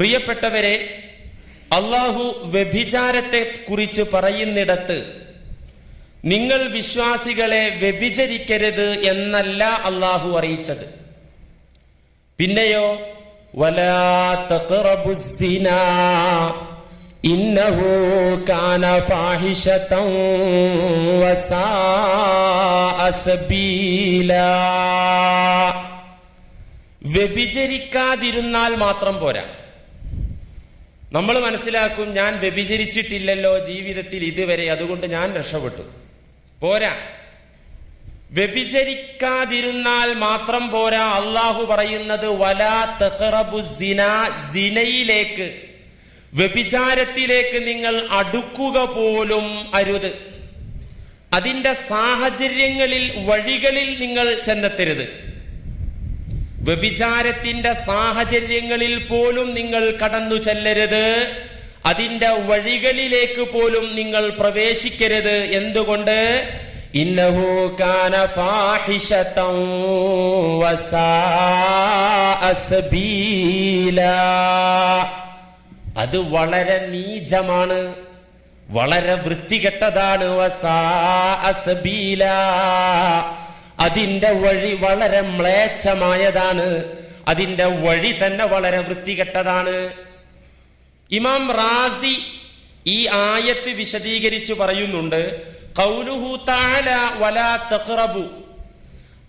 പ്രിയപ്പെട്ടവരെ, അള്ളാഹു വ്യഭിചാരത്തെ കുറിച്ച് പറയുന്നിടത്ത് നിങ്ങൾ വിശ്വാസികളെ വ്യഭിചരിക്കരുത് എന്നല്ല അള്ളാഹു അറിയിച്ചത്. പിന്നെയോ വലാ തഖറബുസ്സിനാ ഇന്നഹു കാന ഫാഹിശതൻ വസാഅ സബീലാ. വ്യഭിചരിക്കാതിരുന്നാൽ മാത്രം പോരാ. നമ്മൾ മനസ്സിലാക്കും, ഞാൻ വ്യഭിചരിച്ചിട്ടില്ലല്ലോ ജീവിതത്തിൽ ഇതുവരെ, അതുകൊണ്ട് ഞാൻ രക്ഷപ്പെട്ടു. പോരാ. വ്യഭിചരിക്കാതിരുന്നാൽ മാത്രം പോരാ. അള്ളാഹു പറയുന്നത് വലാ തഖറബുസ്സിന, സിനയിലേക്ക്, വ്യഭിചാരത്തിലേക്ക് നിങ്ങൾ അടുക്കുക പോലും അരുത്. അതിന്റെ സാഹചര്യങ്ങളിൽ, വഴികളിൽ നിങ്ങൾ ചെന്നെത്തരുത്. വ്യഭിചാരത്തിന്റെ സാഹചര്യങ്ങളിൽ പോലും നിങ്ങൾ കടന്നു ചെല്ലരുത്. അതിന്റെ വഴികളിലേക്ക് പോലും നിങ്ങൾ പ്രവേശിക്കരുത്. എന്തുകൊണ്ട്? ഇന്നഹു കാന ഫാഹിശതൻ വസാഅ സബീലാ. അത് വളരെ നീചമാണ്, വളരെ വൃത്തികെട്ടതാണ്. വസാഅ സബീലാ, അതിന്റെ വഴി വളരെ മ്ലേച്ഛമായതാണ്. അതിന്റെ വഴി തന്നെ വളരെ വൃത്തികെട്ടതാണ്. ഇമാം റാസി ഈ ആയത്ത് വിശദീകരിച്ചു പറയുന്നുണ്ട്, ഖൗലുഹു തആല വലാ തഖറബു,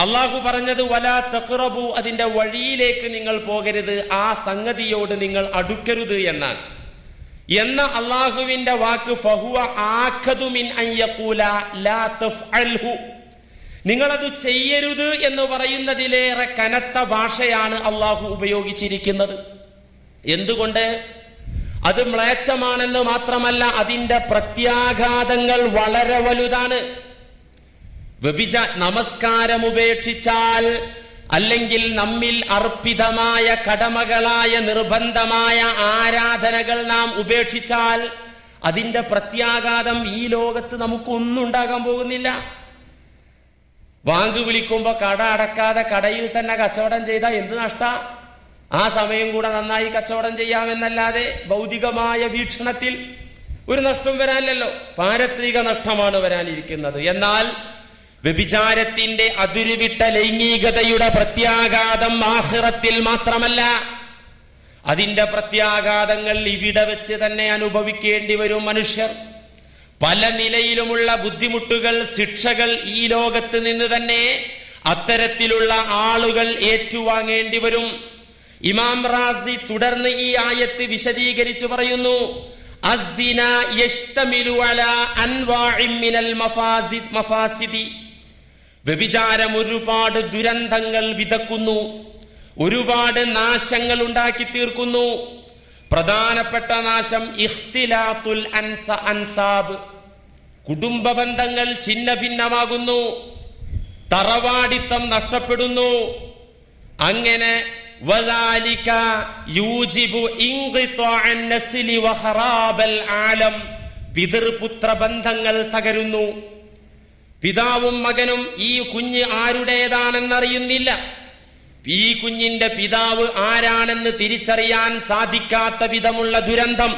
അള്ളാഹു പറഞ്ഞത് വലാ തഖറബു, അതിന്റെ വഴിയിലേക്ക് നിങ്ങൾ പോകരുത്, ആ സംഗതിയോട് നിങ്ങൾ അടുക്കരുത് എന്നാണ്. എന്ന അള്ളാഹുവിന്റെ വാക്ക് ഫഹുവ ആഖദു മിൻ അൻ യഖൂല ലാ തഫ്അൽഹു, നിങ്ങളത് ചെയ്യരുത് എന്ന് പറയുന്നതിലേറെ കനത്ത ഭാഷയാണ് അള്ളാഹു ഉപയോഗിച്ചിരിക്കുന്നത്. എന്തുകൊണ്ട്? അത് മ്ലേച്ഛമാണെന്ന് മാത്രമല്ല, അതിന്റെ പ്രത്യാഘാതങ്ങൾ വളരെ വലുതാണ്. നമസ്കാരം ഉപേക്ഷിച്ചാൽ, അല്ലെങ്കിൽ നമ്മിൽ അർപ്പിതമായ കടമകളായ നിർബന്ധമായ ആരാധനകൾ നാം ഉപേക്ഷിച്ചാൽ, അതിന്റെ പ്രത്യാഘാതം ഈ ലോകത്ത് നമുക്കൊന്നും ഉണ്ടാകാൻ പോകുന്നില്ല. ബാങ്ക് വിളിക്കുമ്പോ കട അടക്കാതെ കടയിൽ തന്നെ കച്ചവടം ചെയ്താൽ എന്ത് നഷ്ട? ആ സമയം കൂടെ നന്നായി കച്ചവടം ചെയ്യാമെന്നല്ലാതെ ഭൗതികമായ വീക്ഷണത്തിൽ ഒരു നഷ്ടം വരാനില്ലല്ലോ. പാരത്രിക നഷ്ടമാണ് വരാനിരിക്കുന്നത്. എന്നാൽ വ്യഭിചാരത്തിന്റെ അതിരുവിട്ട ലൈംഗികതയുടെ പ്രത്യാഘാതം ആഖിറത്തിൽ മാത്രമല്ല, അതിന്റെ പ്രത്യാഘാതങ്ങൾ ഇവിടെ വെച്ച് തന്നെ അനുഭവിക്കേണ്ടി വരും മനുഷ്യർ. പല നിലയിലുമുള്ള ബുദ്ധിമുട്ടുകൾ, ശിക്ഷകൾ ഈ ലോകത്ത് നിന്ന് തന്നെ അത്തരത്തിലുള്ള ആളുകൾ ഏറ്റുവാങ്ങേണ്ടി വരും. ഇമാം റാസി തുടർന്ന് ഈ ആയത്ത് വിശദീകരിച്ചു പറയുന്നു, അസ്സിന യശ്തമിലു അലാ അൻവാഇൻ മിനൽ മഫാസിദി, വ്യഭിചാരം ഒരുപാട് ദുരന്തങ്ങൾ വിതക്കുന്നു, ഒരുപാട് നാശങ്ങൾ ഉണ്ടാക്കി തീർക്കുന്നു. പ്രധാനപ്പെട്ട നാശം ഇഖ്തിലാത്തുൽ അൻസാബ്, കുടുംബ ബന്ധങ്ങൾ ഛിന്ന ഭിന്നമാകുന്നു, തറവാടിത്തം നഷ്ടപ്പെടുന്നു. അങ്ങനെ വദാലിക യൂജിബു ഇൻഖിതാഅൻ നസ്ലി വഖറാബൽ ആലം, പിതൃപുത്ര ബന്ധങ്ങൾ തകരുന്നു. പിതാവും മകനും ഈ കുഞ്ഞ് ആരുടേതാണെന്നറിയുന്നില്ല. ഈ കുഞ്ഞിന്റെ പിതാവ് ആരാണെന്ന് തിരിച്ചറിയാൻ സാധിക്കാത്ത വിധമുള്ള ദുരന്തം.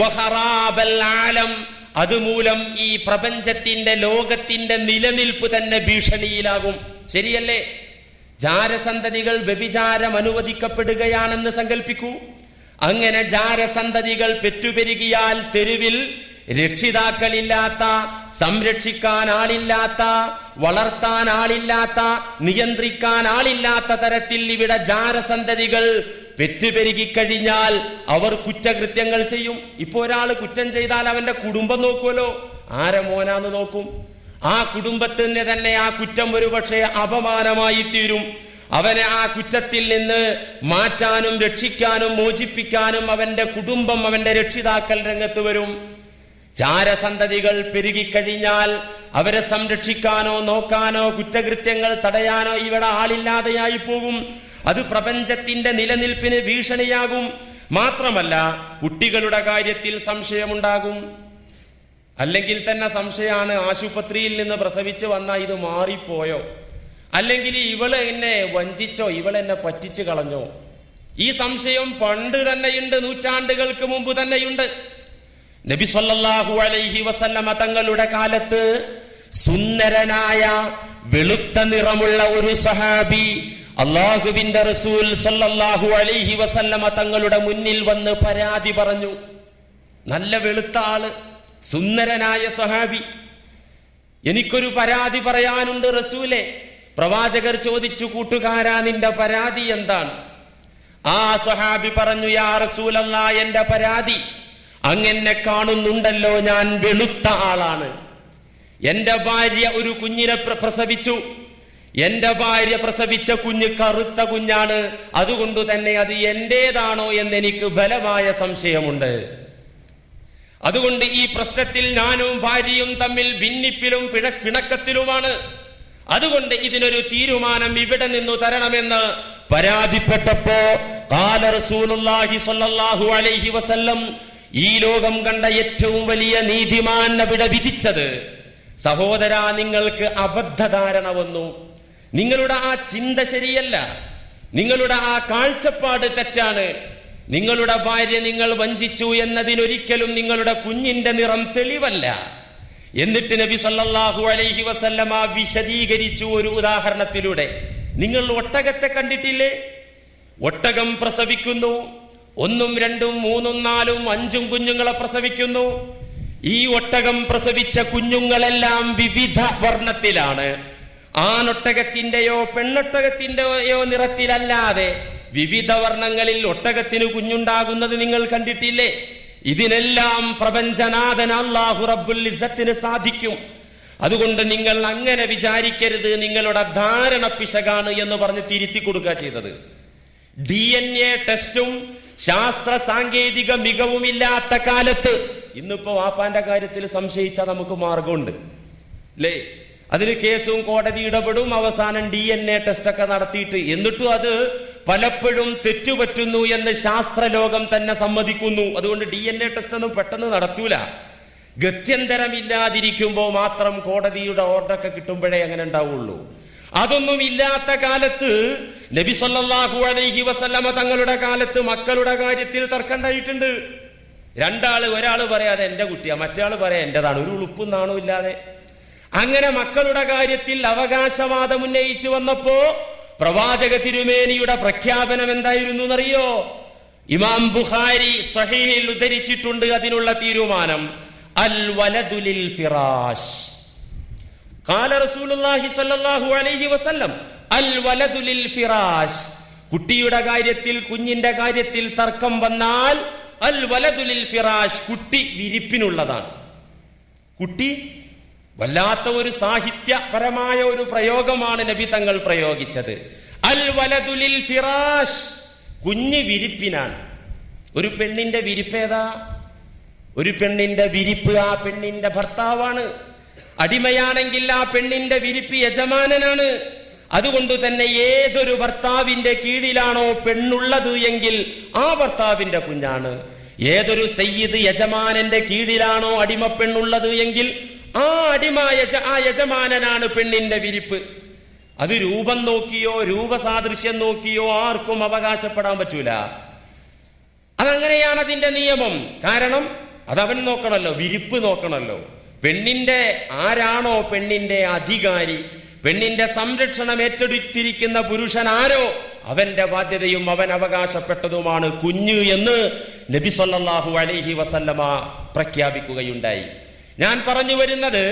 വഖറാബൽ ആലം, അതുമൂലം ഈ പ്രപഞ്ചത്തിന്റെ, ലോകത്തിന്റെ നിലനിൽപ്പ് തന്നെ ഭീഷണിയിലാകും. ശരിയല്ലേ? ജാരസന്തതികൾ വ്യഭിചാരം അനുവദിക്കപ്പെടുകയാണെന്ന് സങ്കല്പിക്കൂ. അങ്ങനെ ജാരസന്തതികൾ പെറ്റുപെരുകിയാൽ തെരുവിൽ രക്ഷിതാക്കളില്ലാത്ത, സംരക്ഷിക്കാൻ ആളില്ലാത്ത, വളർത്താൻ ആളില്ലാത്ത, നിയന്ത്രിക്കാൻ ആളില്ലാത്ത തരത്തിൽ ഇവിടെ ജാരസന്തതികൾ പെറ്റുപെരുകിക്കഴിഞ്ഞാൽ അവർ കുറ്റകൃത്യങ്ങൾ ചെയ്യും. ഇപ്പൊ ഒരാൾ കുറ്റം ചെയ്താൽ അവന്റെ കുടുംബം നോക്കുമല്ലോ, ആരെ മോനാന്ന് നോക്കും. ആ കുടുംബത്തിന് തന്നെ ആ കുറ്റം ഒരുപക്ഷെ അപമാനമായി തീരും. അവനെ ആ കുറ്റത്തിൽ നിന്ന് മാറ്റാനും രക്ഷിക്കാനും മോചിപ്പിക്കാനും അവന്റെ കുടുംബം, അവന്റെ രക്ഷിതാക്കൾ രംഗത്ത് വരും. ജാരസന്തതികൾ പെരുകിക്കഴിഞ്ഞാൽ അവരെ സംരക്ഷിക്കാനോ നോക്കാനോ കുറ്റകൃത്യങ്ങൾ തടയാനോ ഇവിടെ ആളില്ലാതെയായി പോകും. അത് പ്രപഞ്ചത്തിന്റെ നിലനിൽപ്പിന് ഭീഷണിയാകും. മാത്രമല്ല, കുട്ടികളുടെ കാര്യത്തിൽ സംശയമുണ്ടാകും. അല്ലെങ്കിൽ തന്നെ സംശയമാണ്, ആശുപത്രിയിൽ നിന്ന് പ്രസവിച്ച് വന്ന ഇത് മാറിപ്പോയോ, അല്ലെങ്കിൽ ഇവള് എന്നെ വഞ്ചിച്ചോ, ഇവളെന്നെ പറ്റിച്ചു കളഞ്ഞോ, ഈ സംശയം പണ്ട് തന്നെയുണ്ട്, നൂറ്റാണ്ടുകൾക്ക് മുമ്പ് തന്നെയുണ്ട്. നബി സല്ലല്ലാഹു അലൈഹി വസല്ലമ തങ്ങളുടെ കാലത്ത് സുന്ദരനായ വെളുത്ത നിറമുള്ള ഒരു സഹാബി അല്ലാഹുവിന്റെ റസൂൽ സല്ലല്ലാഹു അലൈഹി വസല്ലമ തങ്ങളുടെ മുന്നിൽ വന്ന് പരാതി പറഞ്ഞു. നല്ല വെളുത്ത ആള്, സുന്ദരനായ സഹാബി. എനിക്കൊരു പരാതി പറയാനുണ്ട് റസൂലേ. പ്രവാചകർ ചോദിച്ചു, കൂട്ടുകാരാ, നിന്റെ പരാതി എന്താണ്? ആ സ്വഹാബി പറഞ്ഞു, യാ റസൂലല്ലാഹ്, എന്റെ പരാതി, അങ്ങനെ കാണുന്നുണ്ടല്ലോ, ഞാൻ വെളുത്ത ആളാണ്. എന്റെ ഭാര്യ ഒരു കുഞ്ഞിനെ പ്രസവിച്ചു. എന്റെ ഭാര്യ പ്രസവിച്ച കുഞ്ഞ് കറുത്ത കുഞ്ഞാണ്. അതുകൊണ്ട് തന്നെ അത് എന്റേതാണോ എന്നെനിക്ക് ബലമായ സംശയമുണ്ട്. അതുകൊണ്ട് ഈ പ്രശ്നത്തിൽ ഞാനും ഭാര്യയും തമ്മിൽ ഭിന്നിപ്പിലും പിണക്കത്തിലുമാണ്. അതുകൊണ്ട് ഇതിനൊരു തീരുമാനം ഇവിടെ നിന്നു തരണമെന്ന് പരാതിപ്പെട്ടപ്പോ ഖാല റസൂലുള്ളാഹി സ്വല്ലല്ലാഹു അലൈഹി വസല്ലം, ഈ ലോകം കണ്ട ഏറ്റവും വലിയ നീതിമാൻ അവിടെ വിധിച്ചത്, സഹോദരാ, നിങ്ങൾക്ക് അബദ്ധധാരണ വന്നു. നിങ്ങളുടെ ആ ചിന്ത ശരിയല്ല, നിങ്ങളുടെ ആ കാഴ്ചപ്പാട് തെറ്റാണ്. നിങ്ങളുടെ ഭാര്യ നിങ്ങൾ വഞ്ചിച്ചു എന്നതിനൊരിക്കലും നിങ്ങളുടെ കുഞ്ഞിന്റെ നിറം തെളിവല്ല. എന്നിട്ട് നബി സല്ലല്ലാഹു അലൈഹി വസല്ലമ വിശദീകരിച്ചു ഒരു ഉദാഹരണത്തിലൂടെ. നിങ്ങൾ ഒട്ടകത്തെ കണ്ടിട്ടില്ലേ? ഒട്ടകം പ്രസവിക്കുന്നു, 1, 2, 3, 4, 5 കുഞ്ഞുങ്ങളെ പ്രസവിക്കുന്നു. ഈ ഒട്ടകം പ്രസവിച്ച കുഞ്ഞുങ്ങളെല്ലാം വിവിധ വർണ്ണത്തിലാണ്. ആണൊട്ടകത്തിന്റെയോ പെണ്ണൊട്ടകത്തിന്റെയോ നിറത്തിലല്ലാതെ വിവിധ വർണ്ണങ്ങളിൽ ഒട്ടകത്തിന് കുഞ്ഞുണ്ടാകുന്നത് നിങ്ങൾ കണ്ടിട്ടില്ലേ? ഇതിനെല്ലാം പ്രപഞ്ചനാഥൻ അല്ലാഹു റബ്ബുൽ ഇസ്സത്തിന് സാധിക്കും. അതുകൊണ്ട് നിങ്ങൾ അങ്ങനെ വിചാരിക്കരുത്, നിങ്ങളുടെ ധാരണ പിശകാണ് എന്ന് പറഞ്ഞ് തിരുത്തി കൊടുക്കുക ചെയ്തത്. DNA ടെസ്റ്റും ശാസ്ത്ര സാങ്കേതിക മികവുമില്ലാത്ത കാലത്ത് ഇന്നിപ്പോ വാപ്പാന്റെ കാര്യത്തിൽ സംശയിച്ചാൽ നമുക്ക് മാർഗമുണ്ട് അല്ലേ? അതിന് കേസും കോടതി ഇടപെടും. അവസാനം DNA ടെസ്റ്റ് ഒക്കെ നടത്തിയിട്ട് എന്നിട്ടും അത് പലപ്പോഴും തെറ്റുപറ്റുന്നു എന്ന് ശാസ്ത്രലോകം തന്നെ സമ്മതിക്കുന്നു. അതുകൊണ്ട് DNA ടെസ്റ്റ് ഒന്നും പെട്ടെന്ന് നടത്തൂല. ഗത്യന്തരമില്ലാതിരിക്കുമ്പോ മാത്രം കോടതിയുടെ ഓർഡറൊക്കെ കിട്ടുമ്പോഴേ അങ്ങനെ ഉണ്ടാവുള്ളൂ. അതൊന്നും ഇല്ലാത്ത കാലത്ത് നബി സല്ലല്ലാഹു അലൈഹി വസല്ലമ തങ്ങളുടെ കാലത്ത് മക്കളുടെ കാര്യത്തിൽ തർക്കമുണ്ടായിട്ടുണ്ട്. ഒരാള് പറയാതെ എന്റെ കുട്ടിയാ, മറ്റേ പറയാ എന്റേതാണ്, ഒരു ഉളുപ്പും നാണവും ഇല്ലാതെ. അങ്ങനെ മക്കളുടെ കാര്യത്തിൽ അവകാശവാദം ഉന്നയിച്ചു വന്നപ്പോ പ്രവാചക തിരുമേനിയുടെ പ്രഖ്യാപനം എന്തായിരുന്നു എന്നറിയോ? ഇമാം ബുഖാരി സ്വഹീഹിൽ ഉദ്ധരിച്ചിട്ടുണ്ട് അതിനുള്ള തീരുമാനം. അൽ വലദു ലിൽ ഫിറാശ്. ഖാല റസൂലുള്ളാഹി സ്വല്ലല്ലാഹു അലൈഹി വസല്ലം, അൽ വലദു ലിൽ ഫിറാശ്. കുട്ടിയുടെ കാര്യത്തിൽ, കുഞ്ഞിന്റെ കാര്യത്തിൽ തർക്കം വന്നാൽ അൽ വലദു ലിൽ ഫിറാശ്, കുട്ടി വിരിപ്പിനുള്ളതാണ്. കുട്ടി വല്ലാത്ത ഒരു സാഹിത്യപരമായ ഒരു പ്രയോഗമാണ് നബി തങ്ങൾ പ്രയോഗിച്ചത്. അൽ വലദു ലിൽ ഫിറാശ്, കുഞ്ഞ് വിരിപ്പിനാണ്. ഒരു പെണ്ണിന്റെ വിരിപ്പേതാ? ഒരു പെണ്ണിന്റെ വിരിപ്പ് ആ പെണ്ണിന്റെ ഭർത്താവാണ്. അടിമയാണെങ്കിൽ ആ പെണ്ണിന്റെ വിരിപ്പ് യജമാനനാണ്. അതുകൊണ്ട് തന്നെ ഏതൊരു ഭർത്താവിന്റെ കീഴിലാണോ പെണ്ണുള്ളത് എങ്കിൽ ആ ഭർത്താവിന്റെ കുഞ്ഞാണ്. ഏതൊരു സയ്യിദ് യജമാനന്റെ കീഴിലാണോ അടിമ പെണ്ണുള്ളത് എങ്കിൽ ആ യജമാനനാണ് പെണ്ണിന്റെ വിരിപ്പ്. അത് രൂപം നോക്കിയോ രൂപസാദൃശ്യം നോക്കിയോ ആർക്കും അവകാശപ്പെടാൻ പറ്റൂല. അതങ്ങനെയാണ് അതിന്റെ നിയമം. കാരണം അതവൻ നോക്കണല്ലോ, വിരിപ്പ് നോക്കണല്ലോ. പെണ്ണിന്റെ ആരാണോ പെണ്ണിന്റെ അധികാരി, പെണ്ണിന്റെ സംരക്ഷണം ഏറ്റെടുത്തിരിക്കുന്ന പുരുഷൻ ആരോ അവന്റെ ബാധ്യതയും അവൻ അവകാശപ്പെട്ടതുമാണ് കുഞ്ഞ് എന്ന് നബി സല്ലല്ലാഹു അലൈഹി വസല്ലമ പ്രഖ്യാപിക്കുകയുണ്ടായി. ഞാൻ പറഞ്ഞു വരുന്നത്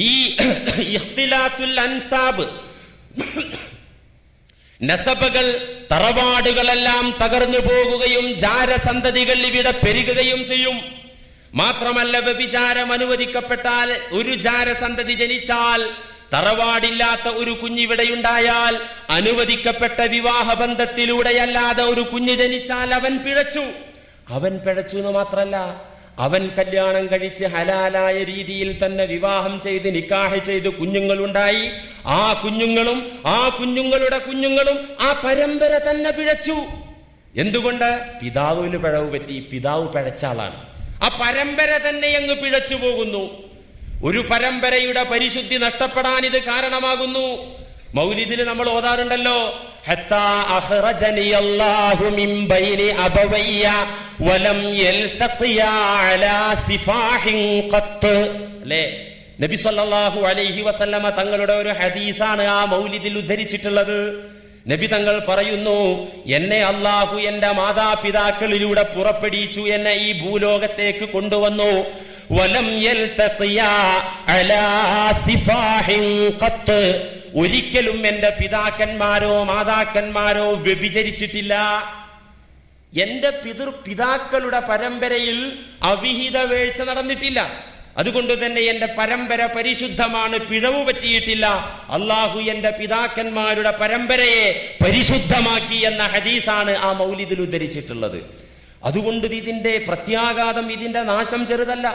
ഈ ഇഖ്തിലാത്തുൽ അൻസാബ്, നസബകൾ, തറവാടുകളെല്ലാം തകർന്നു പോകുകയും ജാരസന്തതികൾ ഇവിടെ പെരുകുകയും ചെയ്യും. മാത്രമല്ല, വ്യഭിചാരം അനുവദിക്കപ്പെട്ടാൽ, ഒരു ജാരസന്തതി ജനിച്ചാൽ, തറവാടില്ലാത്ത ഒരു കുഞ്ഞിവിടെയുണ്ടായാൽ, അനുവദിക്കപ്പെട്ട വിവാഹ ബന്ധത്തിലൂടെയല്ലാതെ ഒരു കുഞ്ഞ് ജനിച്ചാൽ അവൻ പിഴച്ചു. അവൻ പിഴച്ചു എന്ന് മാത്രല്ല, അവൻ കല്യാണം കഴിച്ച് ഹലാലായ രീതിയിൽ തന്നെ വിവാഹം ചെയ്ത് നിക്കാഹ് ചെയ്ത് കുഞ്ഞുങ്ങളുണ്ടായി. ആ കുഞ്ഞുങ്ങളും ആ കുഞ്ഞുങ്ങളുടെ കുഞ്ഞുങ്ങളും ആ പരമ്പര തന്നെ പിഴച്ചു. എന്തുകൊണ്ട്? പിതാവിന് പിഴവ് പറ്റി, പിതാവ് പിഴച്ചാളാണ്. ആ പരമ്പര തന്നെ അങ്ങ് പിഴച്ചു പോകുന്നു. ഒരു പരമ്പരയുടെ പരിശുദ്ധി നഷ്ടപ്പെടാൻ ഇത് കാരണമാകുന്നു. മൗലിദിൽ നമ്മൾ ഓതാറുണ്ടല്ലോ, ഹത്താ അഖ്റജനി അല്ലാഹു മിൻ ബൈനി അബവയ്യ വലം യൽതഖിയാ അലാ സിഫാഹിൻ ഖത്ത്. അല്ലേ, നബി സല്ലല്ലാഹു അലൈഹി വസല്ലമ തങ്ങളുടെ ഒരു ഹദീസാണ് ആ മൗലിദിൽ ഉദ്ധരിച്ചിട്ടുള്ളത്. നബി തങ്ങൾ പറയുന്നു, എന്നെ അല്ലാഹു എന്റെ മാതാപിതാക്കളിലൂടെ പുറപ്പെടുവിച്ചു, എന്നെ ഈ ഭൂലോകത്തേക്ക് കൊണ്ടുവന്നു. വലം യൽതഖിയാ അലാ സിഫാഹിൻ ഖത്ത്. ഒരിക്കലും എന്റെ പിതാക്കന്മാരോ മാതാക്കന്മാരോ വ്യഭിചരിച്ചിട്ടില്ല. എന്റെ പിതാക്കളുടെ പരമ്പരയിൽ അവിഹിത വീഴ്ച നടന്നിട്ടില്ല. അതുകൊണ്ട് തന്നെ എന്റെ പരമ്പര പരിശുദ്ധമാണ്, പിഴവ് പറ്റിയിട്ടില്ല. അള്ളാഹു എന്റെ പിതാക്കന്മാരുടെ പരമ്പരയെ പരിശുദ്ധമാക്കി എന്ന ഹദീസാണ് ആ മൗലിദിൽ ഉദ്ധരിച്ചിട്ടുള്ളത്. അതുകൊണ്ട് ഇതിന്റെ പ്രത്യാഘാതം, ഇതിന്റെ നാശം ചെറുതല്ല.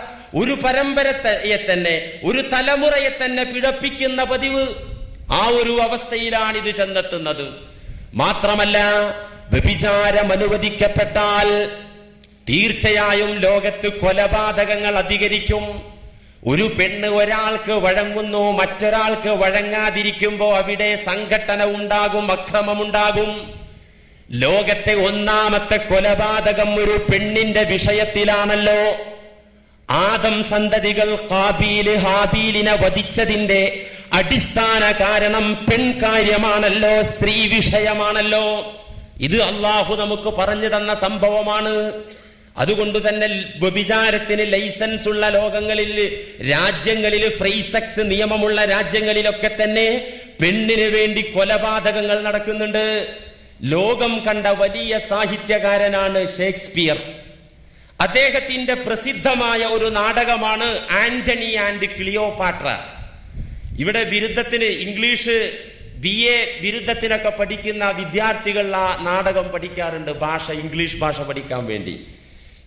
ഒരു പരമ്പരയെ തന്നെ, ഒരു തലമുറയെ തന്നെ പിഴപ്പിക്കുന്ന പതിവ്, ആ ഒരു അവസ്ഥയിലാണ് ഇത് ചെന്നെത്തുന്നത്. മാത്രമല്ല, വ്യഭിചാരം അനുവദിക്കപ്പെട്ടാൽ തീർച്ചയായും ലോകത്ത് കൊലപാതകങ്ങൾ അധികരിക്കും. ഒരു പെണ്ണ് ഒരാൾക്ക് വഴങ്ങുന്നു, മറ്റൊരാൾക്ക് വഴങ്ങാതിരിക്കുമ്പോ അവിടെ സംഘട്ടന ഉണ്ടാകും, അക്രമമുണ്ടാകും. ലോകത്തെ ഒന്നാമത്തെ കൊലപാതകം ഒരു പെണ്ണിന്റെ വിഷയത്തിലാണല്ലോ. ആദം സന്തതികൾ ഖാബീൽ ഹാബീലിനെ വധിച്ചതിന്റെ അടിസ്ഥാന കാരണം പെൺകാര്യമാണല്ലോ, സ്ത്രീ വിഷയമാണല്ലോ. ഇത് അള്ളാഹു നമുക്ക് പറഞ്ഞു തന്ന സംഭവമാണ്. അതുകൊണ്ട് തന്നെ വ്യഭിചാരത്തിന് ലൈസൻസ് ഉള്ള രാജ്യങ്ങളിൽ ഫ്രീ സെക്സ് നിയമമുള്ള രാജ്യങ്ങളിലൊക്കെ തന്നെ പെണ്ണിന് വേണ്ടി കൊലപാതകങ്ങൾ നടക്കുന്നുണ്ട്. ലോകം കണ്ട വലിയ സാഹിത്യകാരനാണ് ഷേക്സ്പിയർ. അദ്ദേഹത്തിന്റെ പ്രസിദ്ധമായ ഒരു നാടകമാണ് ആന്റണി ആൻഡ് ക്ലിയോപാട്ര. ഇവിടെ ബിരുദത്തിന്, ഇംഗ്ലീഷ് BA ബിരുദത്തിനൊക്കെ പഠിക്കുന്ന വിദ്യാർത്ഥികൾ ആ നാടകം പഠിക്കാറുണ്ട്, ഇംഗ്ലീഷ് ഭാഷ പഠിക്കാൻ വേണ്ടി.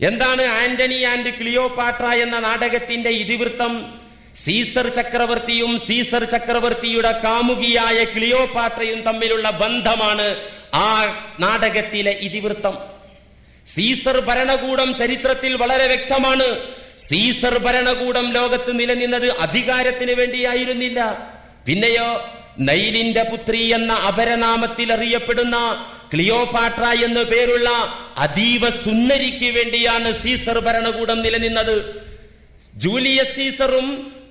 എന്താണ് ആന്റണി ആൻഡ് ക്ലിയോപാട്ര എന്ന നാടകത്തിന്റെ ഇതിവൃത്തം? സീസർ ചക്രവർത്തിയും സീസർ ചക്രവർത്തിയുടെ കാമുകിയായ ക്ലിയോപാട്രയും തമ്മിലുള്ള ബന്ധമാണ് ആ നാടകത്തിലെ ഇതിവൃത്തം. സീസർ ഭരണകൂടം ചരിത്രത്തിൽ വളരെ വ്യക്തമാണ്. സീസർ ഭരണകൂടം ലോകത്ത് നിലനിന്നത് അധികാരത്തിന് വേണ്ടിയായിരുന്നില്ല. പിന്നെയോ നൈലിന്റെ പുത്രി എന്ന അപരനാമത്തിൽ അറിയപ്പെടുന്ന ക്ലിയോപാട്ര എന്നു പേരുള്ള അതീവ സുന്ദരിക്ക് വേണ്ടിയാണ് സീസർ ഭരണകൂടം നിലനിന്നത്. ജൂലിയസ് സീസറും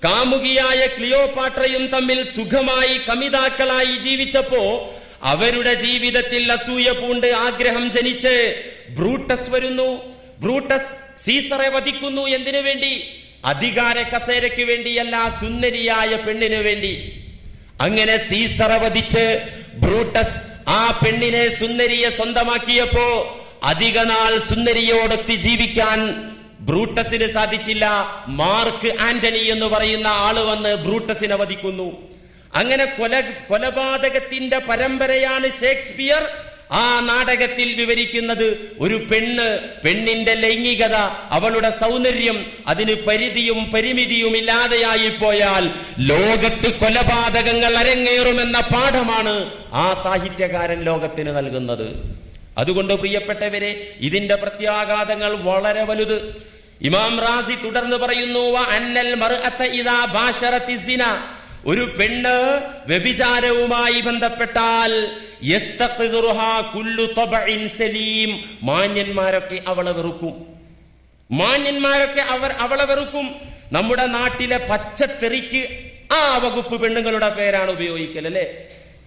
കാമുകിയായ ക്ലിയോപാട്രയും തമ്മിൽ സുഖമായി കമിതാക്കളായി ജീവിച്ചപ്പോ അവരുടെ ജീവിതത്തിൽ അസൂയ പൂണ്ട് ആഗ്രഹം ജനിച്ച് ബ്രൂട്ടസ് വരുന്നു. ബ്രൂട്ടസ് സീസറെ വധിക്കുന്നു. എന്തിനു വേണ്ടി? അധികാര കസേരയ്ക്ക് വേണ്ടിയല്ല, സുന്ദരിയായ പെണ്ണിനു വേണ്ടി. അങ്ങനെ സീസറെ വധിച്ച് ബ്രൂട്ടസ് ആ പെണ്ണിനെ, സുന്ദരിയെ സ്വന്തമാക്കിയപ്പോ അധിക നാൾ സുന്ദരിയോടൊത്ത് ജീവിക്കാൻ ബ്രൂട്ടസിന് സാധിച്ചില്ല. മാർക്ക് ആന്റണി എന്ന് പറയുന്ന ആള് വന്ന് ബ്രൂട്ടസിനെ വധിക്കുന്നു. അങ്ങനെ കൊലപാതകത്തിന്റെ പരമ്പരയാണ് ഷേക്സ്പിയർ ആ നാടകത്തിൽ വിവരിക്കുന്നത്. ഒരു പെണ്ണിന്റെ ലൈംഗികത, അവളുടെ സൗന്ദര്യം, അതിന് പരിധിയും പരിമിതിയും ഇല്ലാതെയായി പോയാൽ ലോകത്ത് കൊലപാതകങ്ങൾ അരങ്ങേറുമെന്ന പാഠമാണ് ആ സാഹിത്യകാരൻ ലോകത്തിന് നൽകുന്നത്. അതുകൊണ്ട് പ്രിയപ്പെട്ടവരെ, ഇതിന്റെ പ്രത്യാഘാതങ്ങൾ വളരെ വലുത്. ഇമാം റാസി തുടർന്ന് പറയുന്നു, അന്നൽ മർഅത ഇദാ ബാശറതി സിന, ഒരു പെണ്ണ് വ്യഭിചാരവുമായി ബന്ധപ്പെട്ടാൽ മാന്യന്മാരൊക്കെ അവളെ വെറുക്കും. അവളെ വെറുക്കും. നമ്മുടെ നാട്ടിലെ പച്ചത്തെറിക്ക് ആ വകുപ്പ് പെണ്ണുങ്ങളുടെ പേരാണ് ഉപയോഗിക്കൽ, അല്ലെ?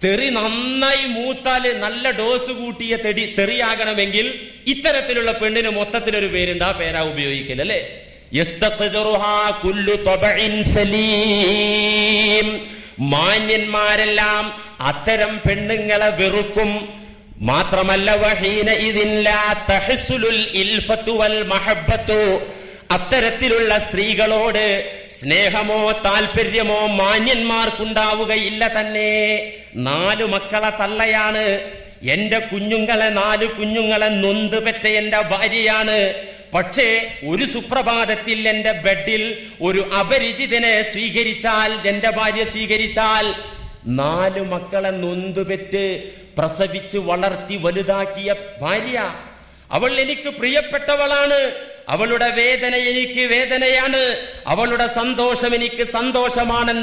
തെറി നന്നായി മൂത്താല് നല്ല ഡോസ് കൂട്ടിയ തെറിയാകണമെങ്കിൽ ഇത്തരത്തിലുള്ള പെണ്ണിന് മൊത്തത്തിലൊരു പേരുണ്ട്, ആ പേരാ ഉപയോഗിക്കൽ, അല്ലെ? മാന്യന്മാരെല്ലാം അത്തരം പെണ്ണുങ്ങളെ വെറുക്കും. മാത്രമല്ല, അത്തരത്തിലുള്ള സ്ത്രീകളോട് സ്നേഹമോ താല്പര്യമോ മാന്യന്മാർക്കുണ്ടാവുകയില്ല തന്നെ. 4 മക്കളെ തള്ളയാണ്. എന്റെ കുഞ്ഞുങ്ങളെ, 4 കുഞ്ഞുങ്ങളെ നൊന്ത് പെറ്റ എന്റെ ഭാര്യയാണ്. പക്ഷേ ഒരു സുപ്രഭാതത്തിൽ എന്റെ ബെഡിൽ ഒരു അപരിചിതനെ സ്വീകരിച്ചാൽ, എന്റെ ഭാര്യ സ്വീകരിച്ചാൽ, 4 മക്കളെ നൊന്തുപെറ്റ് പ്രസവിച്ച് വളർത്തി വലുതാക്കിയ ഭാര്യ, അവൾ എനിക്ക് പ്രിയപ്പെട്ടവളാണ്. അവളുടെ വേദന എനിക്ക് വേദനയാണ്, അവളുടെ സന്തോഷം എനിക്ക് സന്തോഷമാണെന്ന്